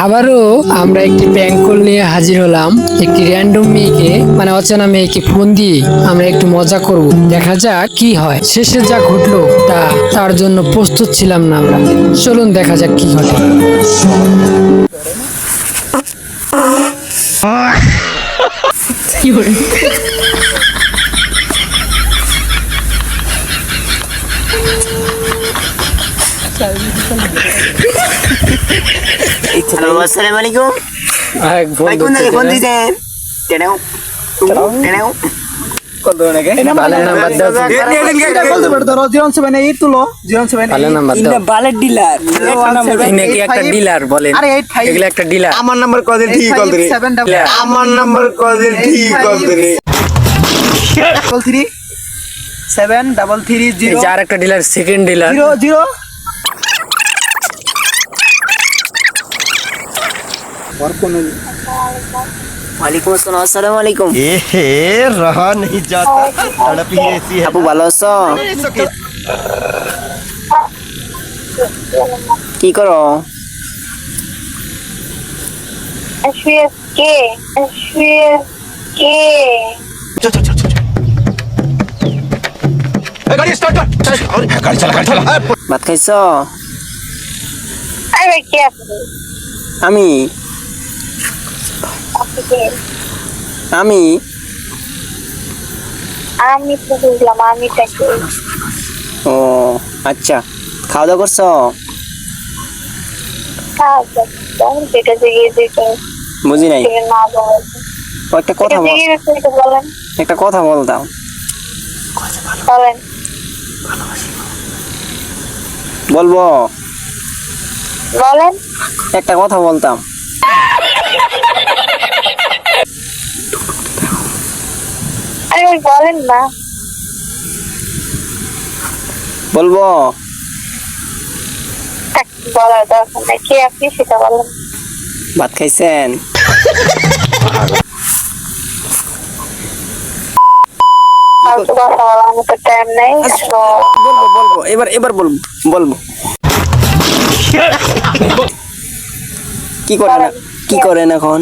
আবারও আমরা একটি প্র্যাঙ্ক কল নিয়ে হাজির হলাম। একটি র্যান্ডম মেয়েকে মানে অচেনা মেয়েকে ফোন দিয়ে আমরা একটু মজা করব, দেখা যাক কি হয়। শেষে যা ঘটলো তার জন্য প্রস্তুত ছিলাম না আমরা। চলুন দেখা যাক কি ঘটে। হ্যালো, আসসালামু আলাইকুম। ভাই কোন জায়গায় ফোন দিয়েছেন? টেনেও টেনেও আমার নাম্বার কদিন ঠিক কল দিলি আমার নাম্বার কদিন ঠিক কল দিলি 733 যার একটা ডিলার সেকেন্ড ডিলার 00 ওয়ালাইকুম আসসালাম। আসসালামু আলাইকুম। रहा नहीं जाता तड़प ही ऐसी है আপু ভালো আছো? কি করো? SVSK गाड़ी स्टार्ट कर गाड़ी चला ভাত খাইছো? আরে কে আপনি? আমি আপনি কে? আমি আমি তো বুঝলাম আমিটাকে। ও আচ্ছা, খাওয়া দাওয়া করছো? যেটা জেগে যেটা বুঝি নাই। না বলেন ও, একটা কথা বলেন একটা কথা বলতাম। বলেন বলবো? বলেন একটা কথা বলতাম। আরে ওই বলেন না। বলবো? বলার দরকার নেই, কে আপনি সেটা বলেন। ভাত খাইছেন? ফালতু কথা বলা আমার তো টাইম নেই। বলবো বলবো এবার বলবো বলবো। কি করেন এখন?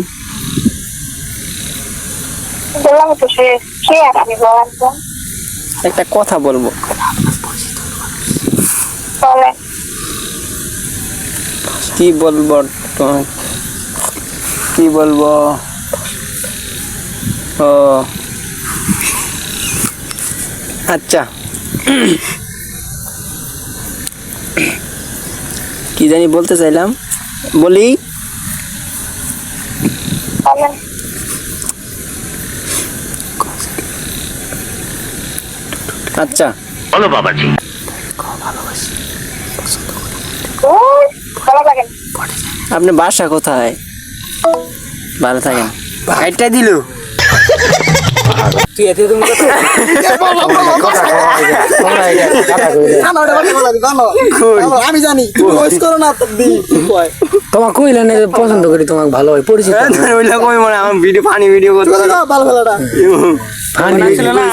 বললাম তো সে কে আপনি বলেন তো। একটা কথা বলবো। বলেন কি বলবো তোমায়? কি বলবো? ও আচ্ছা, কি জানি বলতে চাইলাম, বলি? বলেন আচ্ছা, বলো লাগেন। আপনার বাসা কোথায়? ভালো থাকেন। একটা দিল তুই এত তুমি আমি জানি তোমাকে কইলেন পছন্দ করি, তোমাকে ভালো হয় পরিচিত। আমার ভিডিও ফানি ভিডিও করতে ভালো ভালোটা ফানি ছিল না।